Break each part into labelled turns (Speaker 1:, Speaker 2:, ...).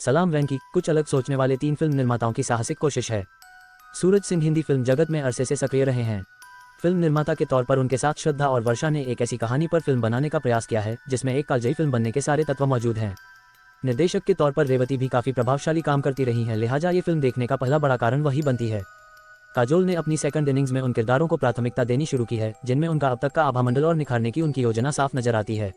Speaker 1: सलाम वैंकी कुछ अलग सोचने वाले 3 फिल्म निर्माताओं की साहसिक कोशिश है। सूरज सिंह हिंदी फिल्म जगत में अरसे से सक्रिय रहे हैं। फिल्म निर्माता के तौर पर उनके साथ श्रद्धा और वर्षा ने एक ऐसी कहानी पर फिल्म बनाने का प्रयास किया है जिसमें एक कालजयी फिल्म बनने के सारे तत्व मौजूद हैं। निर्देशक के तौर पर रेवती भी काफ़ी प्रभावशाली काम करती रही हैं, लिहाजा ये फिल्म देखने का पहला बड़ा कारण वही बनती है। काजोल ने अपनी सेकंड इनिंग्स में उन किरदारों को प्राथमिकता देनी शुरू की है जिनमें उनका अब तक का आभामंडल और निखारने की उनकी योजना साफ नजर आती है।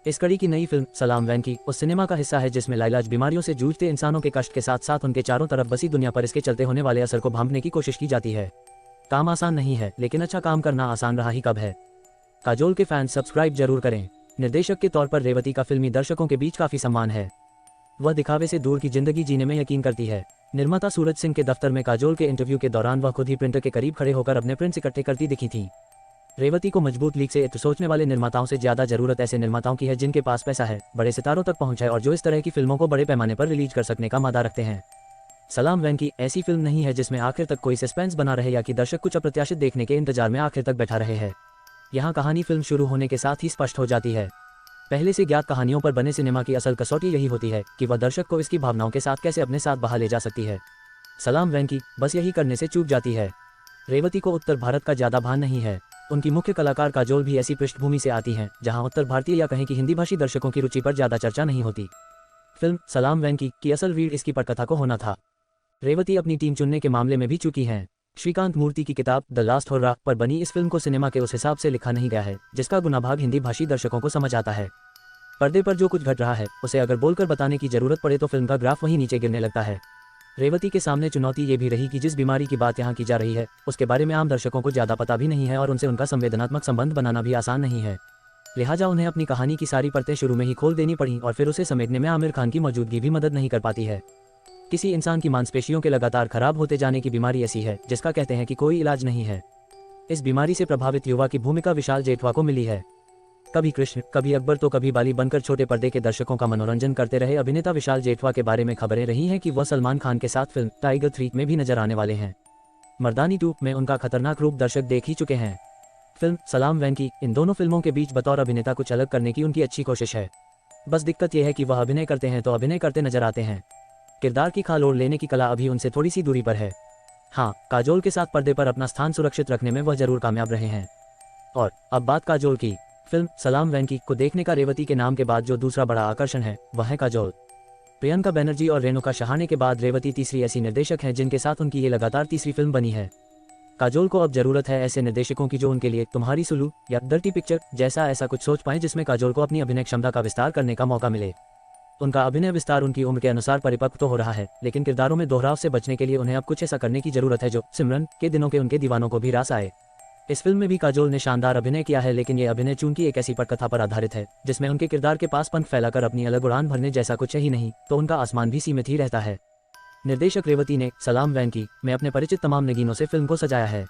Speaker 1: इस कड़ी की नई फिल्म सलाम वैंकी उस सिनेमा का हिस्सा है जिसमें लाइलाज बीमारियों से जूझते इंसानों के कष्ट के साथ साथ उनके चारों तरफ बसी दुनिया पर इसके चलते होने वाले असर को भांपने की कोशिश की जाती है। काम आसान नहीं है, लेकिन अच्छा काम करना आसान रहा ही कब है। काजोल के फैंस सब्सक्राइब जरूर करें। निर्देशक के तौर पर रेवती का फिल्मी दर्शकों के बीच काफी सम्मान है। वह दिखावे से दूर की जिंदगी जीने में यकीन करती है। निर्माता सूरज सिंह के दफ्तर में काजोल के इंटरव्यू के दौरान वह खुद ही प्रिंटर के करीब खड़े होकर अपने प्रिंट्स इकट्ठे करती दिखी थी। रेवती को मजबूत लीक से सोचने वाले निर्माताओं से ज्यादा जरूरत ऐसे निर्माताओं की है जिनके पास पैसा है, बड़े सितारों तक पहुंच है और जो इस तरह की फिल्मों को बड़े पैमाने पर रिलीज कर सकने का मादा रखते हैं। सलाम वैंकी ऐसी फिल्म नहीं है जिसमें आखिर तक कोई सस्पेंस बना रहे या कि दर्शक कुछ अप्रत्याशित देखने के इंतजार में आखिर तक बैठा रहे हैं। यहाँ कहानी फिल्म शुरू होने के साथ ही स्पष्ट हो जाती है। पहले से ज्ञात कहानियों पर बने सिनेमा की असल कसौटी यही होती है कि वह दर्शक को इसकी भावनाओं के साथ कैसे अपने साथ बहा ले जा सकती है। सलाम वैंकी बस यही करने से चूक जाती है। रेवती को उत्तर भारत का ज्यादा भान नहीं है। उनकी मुख्य कलाकार काजोल भी ऐसी पृष्ठभूमि से आती हैं जहां उत्तर भारतीय या कहें कि हिंदी भाषी दर्शकों की रुचि पर ज्यादा चर्चा नहीं होती। फिल्म सलाम वैंकी की असल रीढ़ इसकी पटकथा को होना था। रेवती अपनी टीम चुनने के मामले में भी चूकी हैं। श्रीकांत मूर्ति की किताब द लास्ट होर्रा पर बनी इस फिल्म को सिनेमा के उस हिसाब से लिखा नहीं गया है जिसका गुनाभाग हिंदी भाषी दर्शकों को समझ आता है। पर्दे पर जो कुछ घट रहा है उसे अगर बोलकर बताने की जरूरत पड़े तो फिल्म का ग्राफ वहीं नीचे गिरने लगता है। रेवती के सामने चुनौती ये भी रही कि जिस बीमारी की बात यहाँ की जा रही है उसके बारे में आम दर्शकों को ज्यादा पता भी नहीं है और उनसे उनका संवेदनात्मक संबंध बनाना भी आसान नहीं है। लिहाजा उन्हें अपनी कहानी की सारी परतें शुरू में ही खोल देनी पड़ी और फिर उसे समेटने में आमिर खान की मौजूदगी भी मदद नहीं कर पाती है। किसी इंसान की मांसपेशियों के लगातार खराब होते जाने की बीमारी ऐसी है जिसका कहते हैं कि कोई इलाज नहीं है। इस बीमारी से प्रभावित युवा की भूमिका विशाल जेठवा को मिली है। कभी कृष्ण, कभी अकबर तो कभी बाली बनकर छोटे पर्दे के दर्शकों का मनोरंजन करते रहे अभिनेता विशाल जेठवा के बारे में खबरें रही हैं कि वह सलमान खान के साथ फिल्म टाइगर 3 में भी नजर आने वाले हैं। मर्दानी 2 में उनका खतरनाक रूप दर्शक देख ही चुके हैं। फिल्म सलाम वैंकी इन दोनों फिल्मों के बीच बतौर अभिनेता कुछ अलग करने की उनकी अच्छी कोशिश है। बस दिक्कत यह है कि वह अभिनय करते हैं तो अभिनय करते नजर आते हैं। किरदार की खाल ओढ़ लेने की कला अभी उनसे थोड़ी सी दूरी पर है। हाँ, काजोल के साथ पर्दे पर अपना स्थान सुरक्षित रखने में वह जरूर कामयाब रहे हैं। और अब बात काजोल की। फिल्म सलाम वैंकी को देखने का रेवती के नाम के बाद जो दूसरा बड़ा आकर्षण है वह है काजोल। प्रियंका बनर्जी और रेणुका शहाणे के बाद रेवती तीसरी ऐसी निर्देशक हैं जिनके साथ उनकी ये लगातार तीसरी फिल्म बनी है। काजोल को अब जरूरत है ऐसे निर्देशकों की जो उनके लिए तुम्हारी सुलू या डर्टी पिक्चर जैसा ऐसा कुछ सोच पाएं जिसमें काजोल को अपनी अभिनय क्षमता का विस्तार करने का मौका मिले। उनका अभिनय विस्तार उनकी उम्र के अनुसार परिपक्व तो हो रहा है, लेकिन किरदारों में दोहराव से बचने के लिए उन्हें अब कुछ ऐसा करने की जरूरत है जो सिमरन के दिनों के उनके दीवानों को भी रास आए। इस फिल्म में भी काजोल ने शानदार अभिनय किया है, लेकिन ये अभिनय चूंकि एक ऐसी पटकथा पर आधारित है जिसमें उनके किरदार के पास पंख फैलाकर अपनी अलग उड़ान भरने जैसा कुछ ही नहीं, तो उनका आसमान भी सीमित ही रहता है। निर्देशक रेवती ने सलाम वैंकी में अपने परिचित तमाम नगीनों से फिल्म को सजाया है।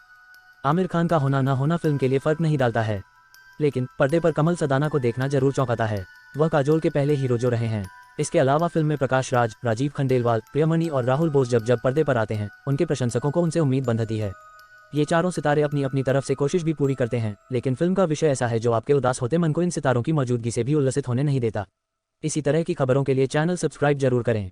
Speaker 1: आमिर खान का होना ना होना फिल्म के लिए फर्क नहीं डालता है, लेकिन पर्दे पर कमल सदाना को देखना जरूर चौंकाता है। वह काजोल के पहले हीरो जो रहे हैं। इसके अलावा फिल्म में प्रकाश राज, राजीव खंडेलवाल, प्रियमणि और राहुल बोस जब पर्दे पर आते हैं उनके प्रशंसकों को उनसे उम्मीद बंधती है। ये चारों सितारे अपनी अपनी तरफ से कोशिश भी पूरी करते हैं, लेकिन फिल्म का विषय ऐसा है जो आपके उदास होते मन को इन सितारों की मौजूदगी से भी उल्लसित होने नहीं देता। इसी तरह की खबरों के लिए चैनल सब्सक्राइब जरूर करें।